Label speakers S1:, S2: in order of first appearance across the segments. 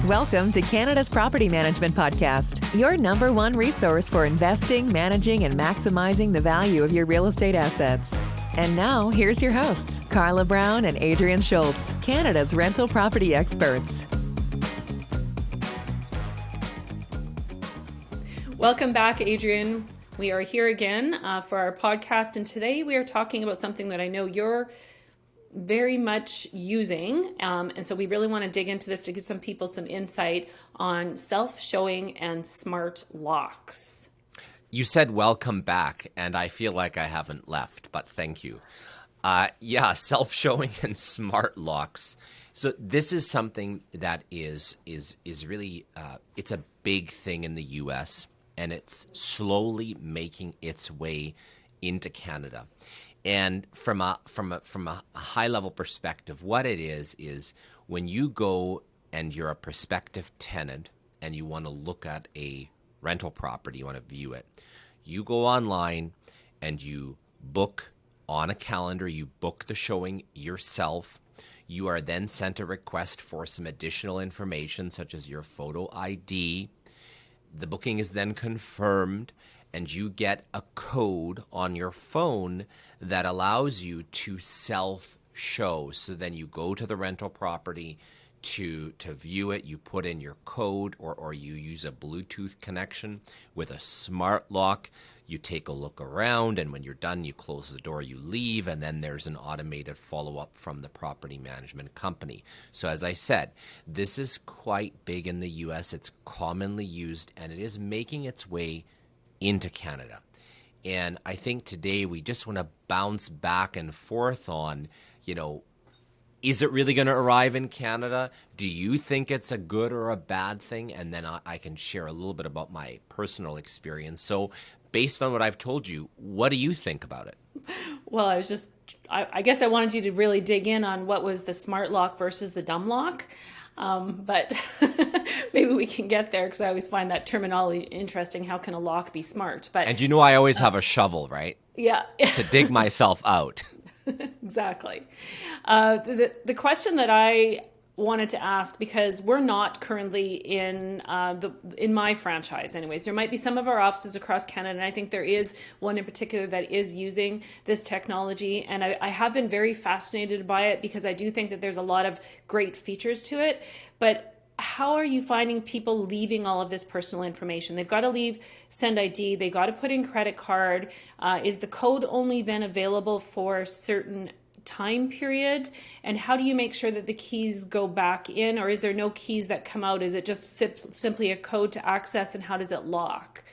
S1: Welcome to Canada's Property Management Podcast, your number one resource for investing, managing, and maximizing the value of your real estate assets. And now, here's your hosts, Carla Brown and Adrian Schultz, Canada's rental property experts.
S2: Welcome back, Adrian. We are here again for our podcast, and today we are talking about something that I know you're very much using, and so we really want to dig into this to give some people some insight on self-showing and smart locks.
S3: You said welcome back, and I feel like I haven't left, but thank you. Self-showing and smart locks. So this is something that is really it's a big thing in the U.S., and it's slowly making its way into Canada. And from a high level perspective, what it is when you go and you're a prospective tenant and you want to look at a rental property, you want to view it, you go online and you book on a calendar, you book the showing yourself. You are then sent a request for some additional information such as your photo ID. The booking is then confirmed, and you get a code on your phone that allows you to self-show. So then you go to the rental property to view it. You put in your code, or you use a Bluetooth connection with a smart lock. You take a look around, and when you're done, you close the door, you leave, and then there's an automated follow-up from the property management company. So as I said, this is quite big in the U.S. It's commonly used, and it is making its way into Canada. And I think today we just want to bounce back and forth on, is it really going to arrive in Canada? Do you think it's a good or a bad thing? And then I can share a little bit about my personal experience. So based on what I've told you, what do you think about it?
S2: Well, I guess I wanted you to really dig in on what was the smart lock versus the dumb lock. But maybe we can get there, because I always find that terminology interesting. How can a lock be smart?
S3: And I always have a shovel, right?
S2: Yeah.
S3: To dig myself out.
S2: Exactly. The question that I wanted to ask, because we're not currently in my franchise anyways. There might be some of our offices across Canada, and I think there is one in particular that is using this technology, and I have been very fascinated by it, because I do think that there's a lot of great features to it. But how are you finding people leaving all of this personal information? They've got to send ID, they got to put in credit card. Is the code only then available for certain time period? And how do you make sure that the keys go back in, or is there no keys that come out? Is it just simply a code to access, and how does it lock?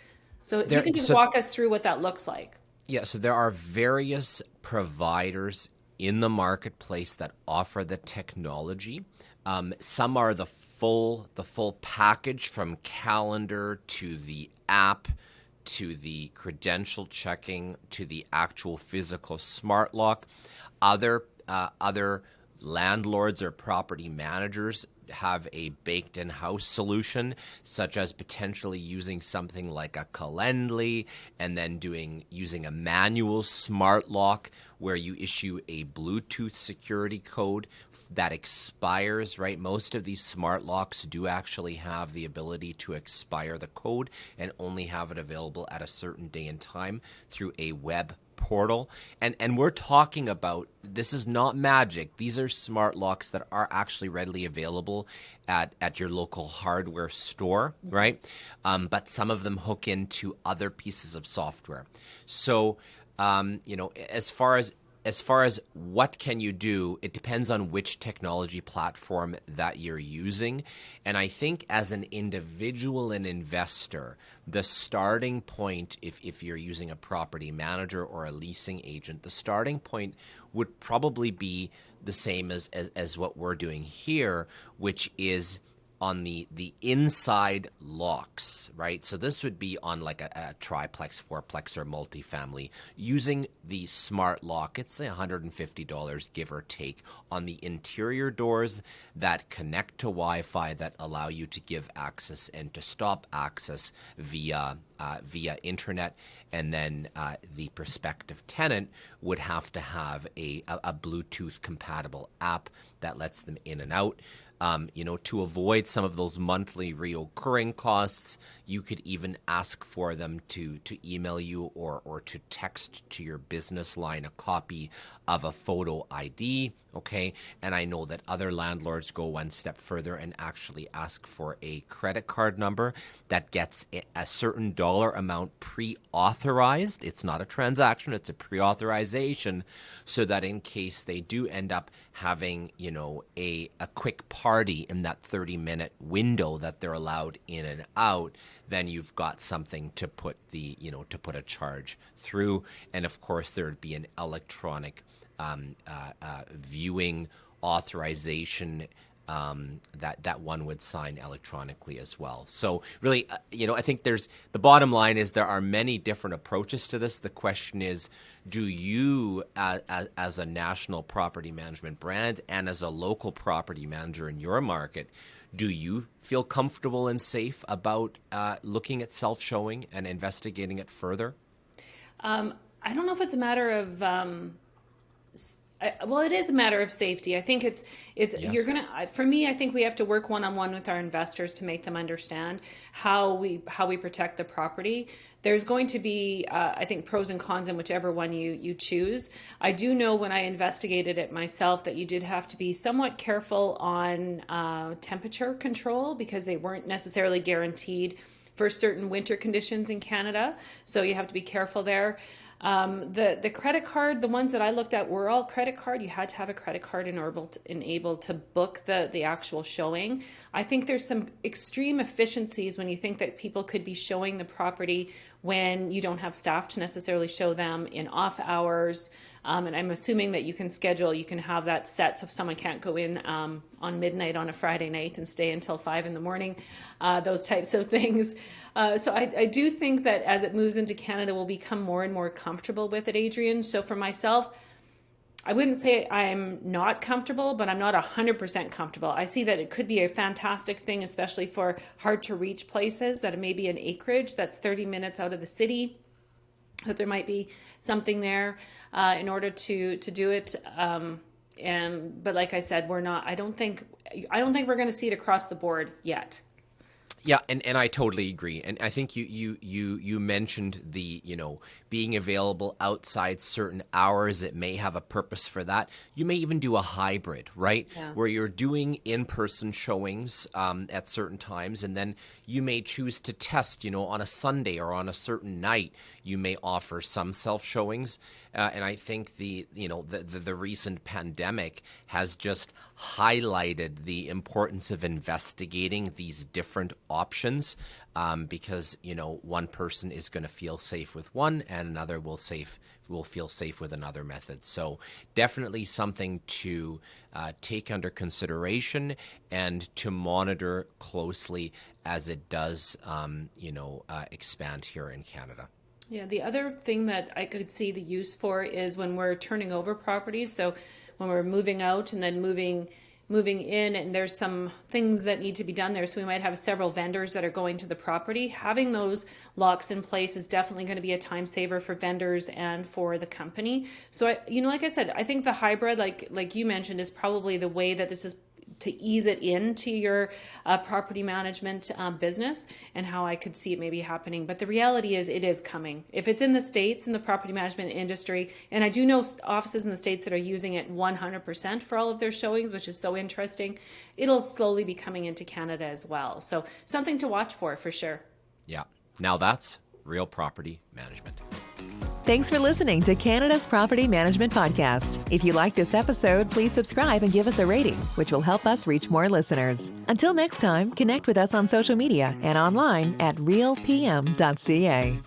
S2: So if you can just walk us through what that looks like. Yeah,
S3: so there are various providers in the marketplace that offer the technology. Some are the full package, from calendar to the app to the credential checking to the actual physical smart lock. Other landlords or property managers have a baked in-house solution, such as potentially using something like a Calendly, and then using a manual smart lock where you issue a Bluetooth security code that expires, right? Most of these smart locks do actually have the ability to expire the code and only have it available at a certain day and time through a web portal. And we're talking about, this is not magic. These are smart locks that are actually readily available at your local hardware store, right? But some of them hook into other pieces of software. So, as far as what can you do, it depends on which technology platform that you're using. And I think as an individual and investor, the starting point, if you're using a property manager or a leasing agent, the starting point would probably be the same as what we're doing here, which is on the inside locks, right? So this would be on like a triplex, fourplex, or multifamily, using the smart lock. It's $150, give or take, on the interior doors that connect to Wi-Fi, that allow you to give access and to stop access via internet. And then the prospective tenant would have to have a Bluetooth compatible app that lets them in and out. To avoid some of those monthly reoccurring costs, you could even ask for them to email you or to text to your business line a copy of a photo ID, okay? And I know that other landlords go one step further and actually ask for a credit card number that gets a certain dollar amount pre-authorized. It's not a transaction, it's a pre-authorization, so that in case they do end up having, a quick party in that 30-minute window that they're allowed in and out, then you've got something to put to put a charge through. And of course, there would be an electronic viewing authorization that one would sign electronically as well. So really, I think the bottom line is there are many different approaches to this. The question is, do you, as a national property management brand and as a local property manager in your market, do you feel comfortable and safe about looking at self-showing and investigating it further?
S2: I don't know if it's a matter of it is a matter of safety. I think it's yes. For me, I think we have to work one-on-one with our investors to make them understand how we protect the property. There's going to be, I think, pros and cons in whichever one you choose. I do know when I investigated it myself that you did have to be somewhat careful on temperature control, because they weren't necessarily guaranteed for certain winter conditions in Canada. So you have to be careful there. The credit card, the ones that I looked at were all credit card. You had to have a credit card in able to book the actual showing. I think there's some extreme efficiencies when you think that people could be showing the property when you don't have staff to necessarily show them in off hours. And I'm assuming that you can have that set so if someone can't go in on midnight on a Friday night and stay until 5 a.m, those types of things. So I do think that as it moves into Canada, we'll become more and more comfortable with it, Adrian. So for myself, I wouldn't say I'm not comfortable, but I'm not 100% comfortable. I see that it could be a fantastic thing, especially for hard to reach places, that it may be an acreage that's 30 minutes out of the city, that there might be something there in order to do it. But like I said, I don't think we're going to see it across the board yet.
S3: Yeah, and I totally agree. And I think you mentioned the, being available outside certain hours. It may have a purpose for that. You may even do a hybrid, right? Yeah. Where you're doing in-person showings at certain times, and then you may choose to test, on a Sunday or on a certain night. You may offer some self-showings. And I think the recent pandemic has just highlighted the importance of investigating these different options, because one person is going to feel safe with one and another will feel safe with another method. So definitely something to take under consideration and to monitor closely as it does expand here in Canada.
S2: Yeah, the other thing that I could see the use for is when we're turning over properties. So when we're moving out and then moving in, and there's some things that need to be done there. So we might have several vendors that are going to the property. Having those locks in place is definitely going to be a time saver for vendors and for the company. So like I said, I think the hybrid, like you mentioned, is probably the way that this is to ease it into your property management business, and how I could see it maybe happening. But the reality is it is coming. If it's in the States, in the property management industry, and I do know offices in the States that are using it 100% for all of their showings, which is so interesting, it'll slowly be coming into Canada as well. So something to watch for sure.
S3: Yeah. Now that's real property management.
S1: Thanks for listening to Canada's Property Management Podcast. If you like this episode, please subscribe and give us a rating, which will help us reach more listeners. Until next time, connect with us on social media and online at realpm.ca.